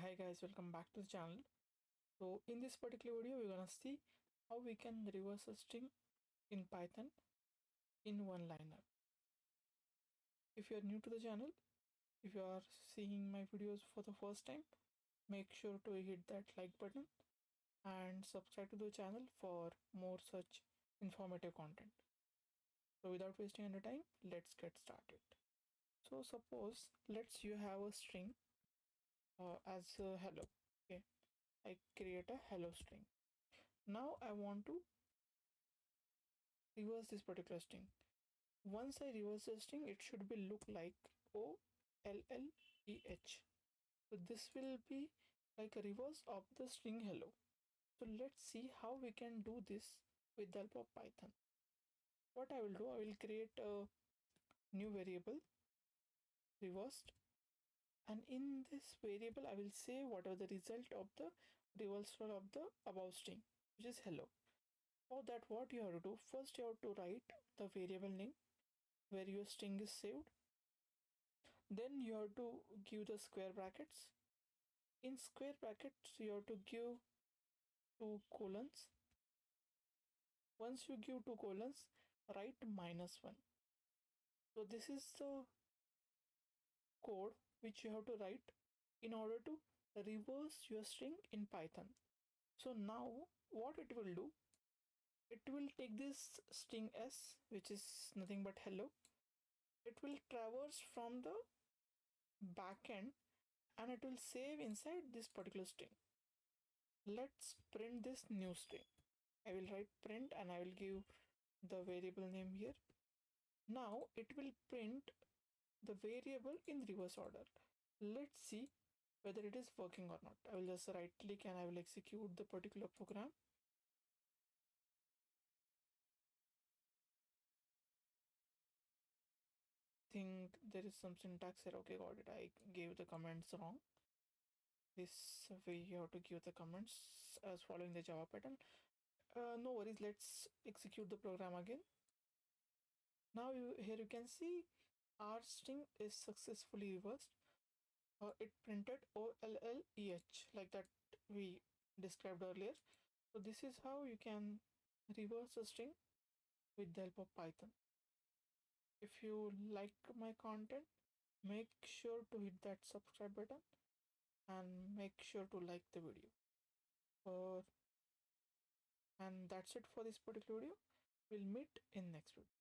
Hi guys, welcome back to the channel. So in this particular video, we're gonna see how we can reverse a string in Python in one liner. If you're new to the channel, if you are seeing my videos for the first time, make sure to hit that like button and subscribe to the channel for more such informative content. So without wasting any time, let's get started. So suppose let's you have a string as hello. Okay, I create a hello string. Now I want to reverse this particular string. Once I reverse the string, it should be look like OLLEH. So this will be like a reverse of the string hello. So let's see how we can do this with the help of Python. What I will do, I will create a new variable reversed, and in this variable I will say whatever the result of the reversal of the above string, which is hello. For that, what you have to do, first you have to write the variable name where your string is saved. Then you have to give the square brackets. In square brackets, you have to give two colons. Once you give two colons, write -1. So this is the code which you have to write in order to reverse your string in Python. So now what it will do, it will take this string s, which is nothing but hello. It will traverse from the backend and it will save inside this particular string. Let's print this new string. I will write print and I will give the variable name here. Now it will print the variable in reverse order. Let's see whether it is working or not. I will just right click and I will execute the particular program. Think there is some syntax here. Okay, got it. I gave the comments wrong. This way you have to give the comments as following the Java pattern. No worries, let's execute the program again. Now here you can see our string is successfully reversed. It printed OLLEH like that we described earlier. So this is how you can reverse a string with the help of Python. If you like my content, make sure to hit that subscribe button and make sure to like the video. And that's it for this particular video. We'll meet in next video.